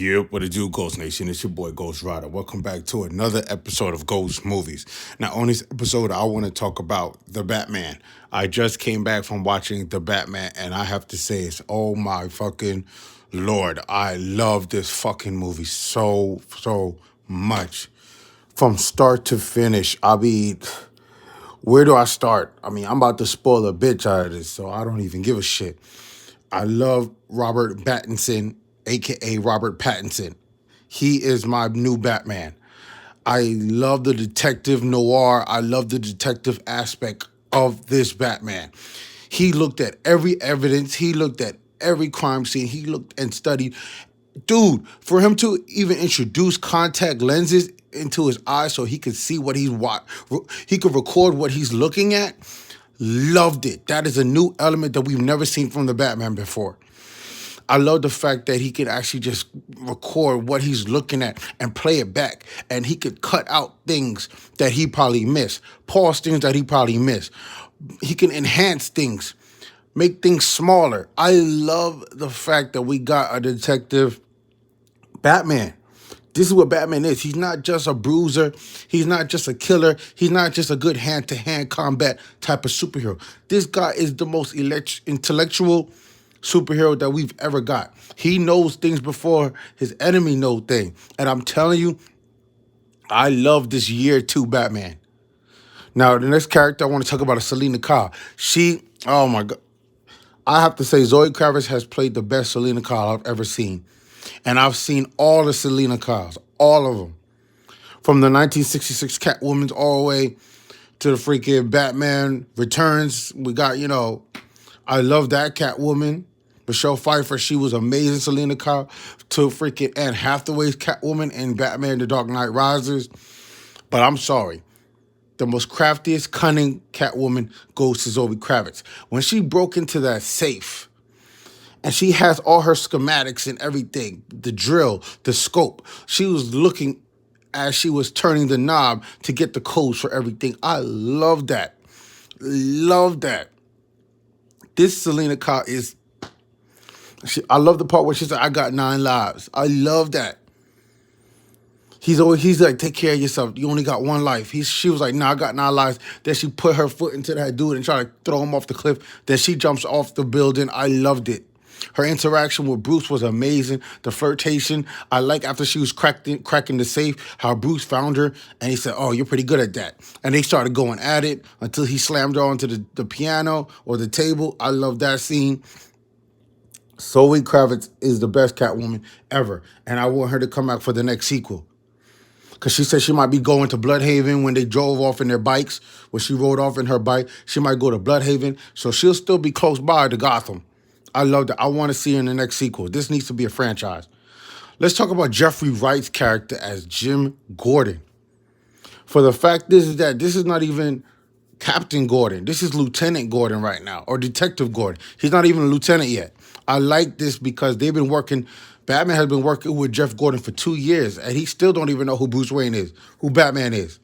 Yep, what it do, Ghost Nation? It's your boy Ghost Rider. Welcome back to another episode of Ghost Movies. Now, on this episode, I want to talk about The Batman. I just came back from watching The Batman, and I have to say, it's oh my fucking lord. I love this fucking movie so much. From start to finish, where do I start? I'm about to spoil a bitch out of this, so I don't even give a shit. I love Robert Pattinson, aka Robert Pattinson. He is my new Batman. I love the detective noir. I love the detective aspect of this Batman. He looked at every evidence. He looked at every crime scene. He looked and studied. Dude, for him to even introduce contact lenses into his eyes so he could see what he could record what he's looking at. Loved it. That is a new element that we've never seen from the Batman before. I love the fact that he can actually just record what he's looking at and play it back. And he could cut out things that he probably missed, pause things that he probably missed. He can enhance things, make things smaller. I love the fact that we got a detective Batman. This is what Batman is. He's not just a bruiser. He's not just a killer. He's not just a good hand-to-hand combat type of superhero. This guy is the most intellectual superhero that we've ever got. He knows things before his enemy knows things. And I'm telling you, I love this year two Batman. Now, the next character I want to talk about is Selena Kyle. Oh my God. I have to say, Zoe Kravitz has played the best Selena Kyle I've ever seen. And I've seen all the Selena Kyles, all of them. From the 1966 Catwoman all the way to the freaking Batman Returns. We got, I love that Catwoman. Michelle Pfeiffer, she was amazing, Selena Kyle. To freaking Anne Hathaway's Catwoman in Batman The Dark Knight Rises. But I'm sorry. The most craftiest, cunning Catwoman goes to Zoe Kravitz. When she broke into that safe, and she has all her schematics and everything, the drill, the scope. She was looking as she was turning the knob to get the codes for everything. I love that. Love that. This Selena Kyle I love the part where she said, I got 9 lives. I love that. He's like, take care of yourself. You only got 1 life. She was like, I got 9 lives. Then she put her foot into that dude and tried to throw him off the cliff. Then she jumps off the building. I loved it. Her interaction with Bruce was amazing. The flirtation. I like after she was cracking the safe, how Bruce found her and he said, oh, you're pretty good at that. And they started going at it until he slammed her onto the piano or the table. I love that scene. Zoe Kravitz is the best Catwoman ever. And I want her to come back for the next sequel. Because she said she might be going to Bloodhaven when they drove off in their bikes. When she rode off in her bike, she might go to Bloodhaven. So she'll still be close by to Gotham. I love that. I want to see her in the next sequel. This needs to be a franchise. Let's talk about Jeffrey Wright's character as Jim Gordon. For the fact is that this is not even Captain Gordon. This is Lieutenant Gordon right now, or Detective Gordon. He's not even a lieutenant yet. I like this because Batman has been working with Jeff Gordon for 2 years, and he still don't even know who Bruce Wayne is, who Batman is.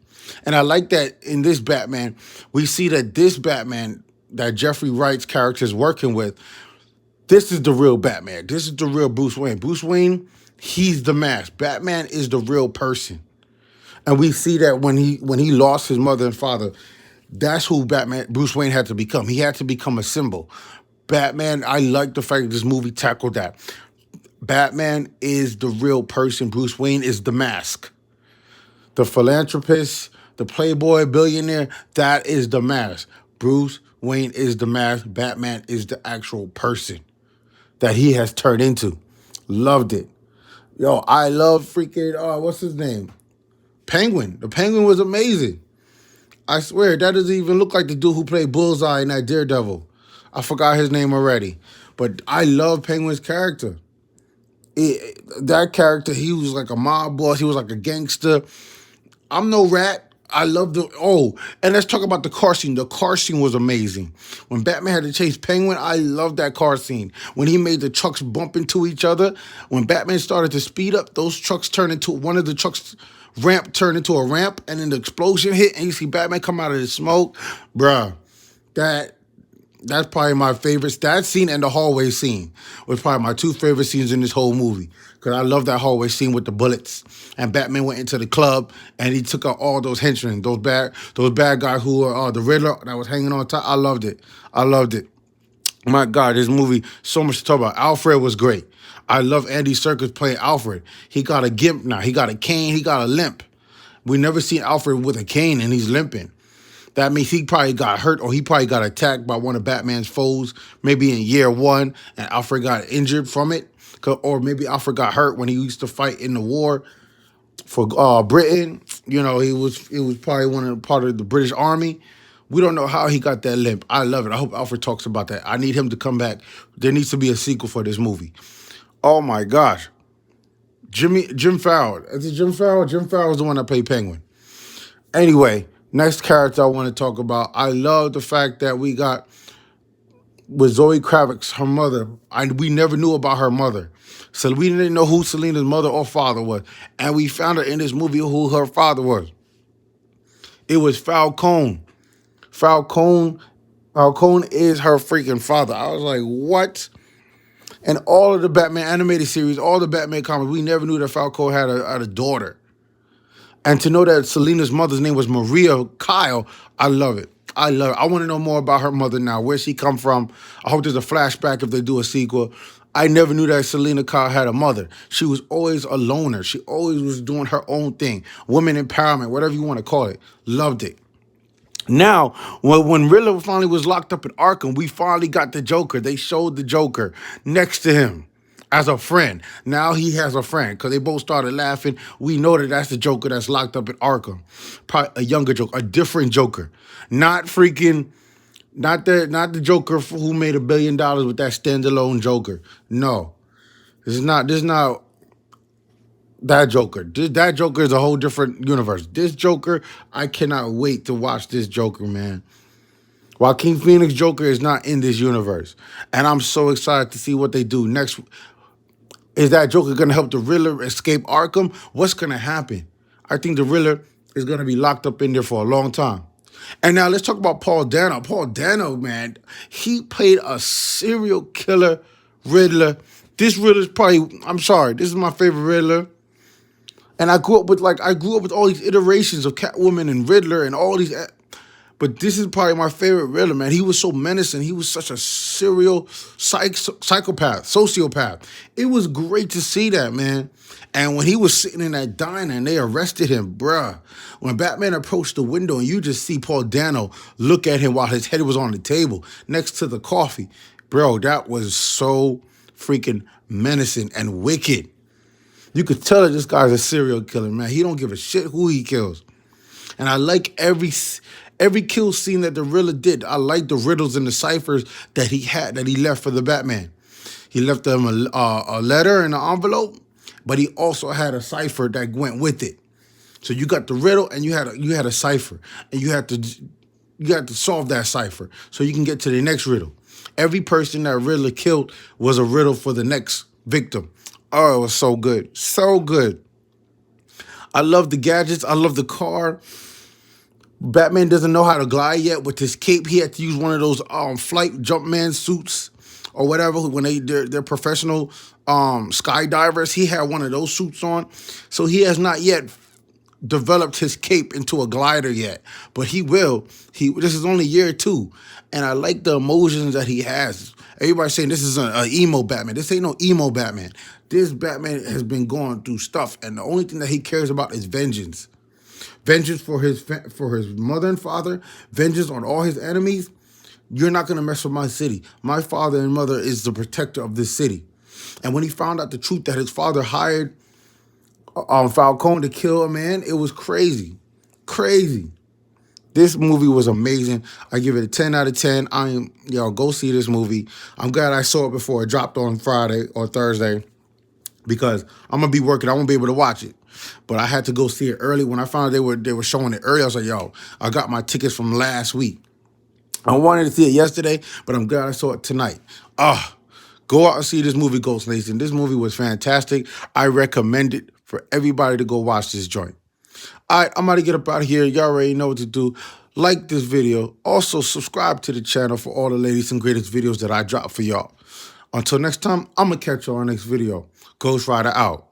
And I like that in this Batman, we see that this Batman that Jeffrey Wright's character is working with, this is the real Batman. This is the real Bruce Wayne. Bruce Wayne, he's the mask. Batman is the real person. And we see that when he lost his mother and father, that's who Bruce Wayne had to become. He had to become a symbol. Batman, I like the fact that this movie tackled that. Batman is the real person. Bruce Wayne is the mask. The philanthropist, the playboy billionaire, that is the mask. Bruce Wayne is the mask. Batman is the actual person that he has turned into. Loved it. Yo, I love freaking, what's his name? Penguin. The Penguin was amazing. I swear, that doesn't even look like the dude who played Bullseye in that Daredevil. I forgot his name already. But I love Penguin's character. That character, he was like a mob boss. He was like a gangster. I'm no rat. I love and let's talk about the car scene. The car scene was amazing. When Batman had to chase Penguin, I love that car scene. When he made the trucks bump into each other, when Batman started to speed up, those trucks turned into, one of the trucks ramp turned into a ramp, and then the explosion hit, and you see Batman come out of the smoke. Bruh, that That's probably my favorite. That scene and the hallway scene was probably my two favorite scenes in this whole movie. Because I love that hallway scene with the bullets. And Batman went into the club and he took out all those henchmen, those bad guys who were the Riddler that was hanging on top. I loved it. I loved it. My God, this movie, so much to talk about. Alfred was great. I love Andy Serkis playing Alfred. He got a gimp now. He got a cane. He got a limp. We never seen Alfred with a cane and he's limping. That means he probably got hurt or he probably got attacked by one of Batman's foes, maybe in year one, and Alfred got injured from it. Or maybe Alfred got hurt when he used to fight in the war for Britain. You know, he was probably part of the British Army. We don't know how he got that limp. I love it. I hope Alfred talks about that. I need him to come back. There needs to be a sequel for this movie. Oh my gosh. Jim Farrell. Is it Jim Farrell? Jim Farrell was the one that played Penguin. Anyway, next character I want to talk about. I love the fact that we got with Zoe Kravitz, her mother. We never knew about her mother. So we didn't know who Selena's mother or father was. And we found out in this movie who her father was. It was Falcone. Falcone is her freaking father. I was like, what? And all of the Batman animated series, all the Batman comics, we never knew that Falcone had a daughter. And to know that Selena's mother's name was Maria Kyle, I love it. I love it. I want to know more about her mother now, where she come from. I hope there's a flashback if they do a sequel. I never knew that Selena Kyle had a mother. She was always a loner. She always was doing her own thing. Women empowerment, whatever you want to call it. Loved it. Now, when Riddler finally was locked up in Arkham, we finally got the Joker. They showed the Joker next to him as a friend. Now he has a friend because they both started laughing. We know that that's the Joker that's locked up in Arkham. Probably a younger Joker, a different Joker. Not freaking, not the Joker who made $1 billion with that standalone Joker. No, this is not that Joker. That Joker is a whole different universe. This Joker, I cannot wait to watch this Joker, man. Joaquin Phoenix Joker is not in this universe. And I'm so excited to see what they do next. Is that Joker going to help the Riddler escape Arkham? What's going to happen? I think the Riddler is going to be locked up in there for a long time. And now let's talk about Paul Dano. Paul Dano, man, he played a serial killer Riddler. This Riddler's probably, I'm sorry, this is my favorite Riddler. And I grew up with all these iterations of Catwoman and Riddler and all these. But this is probably my favorite Riddler, man. He was so menacing. He was such a serial psychopath, sociopath. It was great to see that, man. And when he was sitting in that diner and they arrested him, bruh, when Batman approached the window and you just see Paul Dano look at him while his head was on the table next to the coffee, bro, that was so freaking menacing and wicked. You could tell that this guy's a serial killer, man. He don't give a shit who he kills. And I like every kill scene that the Riddler did. I like the riddles and the ciphers that he left for the Batman. He left them a letter in an envelope, but he also had a cipher that went with it. So you got the riddle and you had a cipher, and you had to solve that cipher so you can get to the next riddle. Every person that Riddler killed was a riddle for the next victim. Oh, it was so good. So good. I love the gadgets. I love the car. Batman doesn't know how to glide yet with his cape. He had to use one of those flight Jumpman suits or whatever when they're professional skydivers. He had one of those suits on. So he has not yet developed his cape into a glider yet, but he will. This is only year 2, and I like the emotions that he has. Everybody's saying this is an emo Batman. This ain't no emo Batman. This Batman has been going through stuff, and the only thing that he cares about is vengeance. Vengeance for his mother and father. Vengeance on all his enemies. You're not gonna mess with my city. My father and mother is the protector of this city. And when he found out the truth that his father hired Falcone to kill a man, it was crazy. Crazy. This movie was amazing. I give it a 10 out of 10. Go see this movie. I'm glad I saw it before it dropped on Friday or Thursday because I'm going to be working. I won't be able to watch it. But I had to go see it early. When I found out they were showing it early, I was like, yo, I got my tickets from last week. I wanted to see it yesterday, but I'm glad I saw it tonight. Go out and see this movie, Ghost Nation. This movie was fantastic. I recommend it for everybody to go watch this joint. All right, I'm about to get up out of here. Y'all already know what to do. like this video. Also, subscribe to the channel for all the latest and greatest videos that I drop for y'all. Until next time, I'm going to catch you on the next video. Ghost Rider out.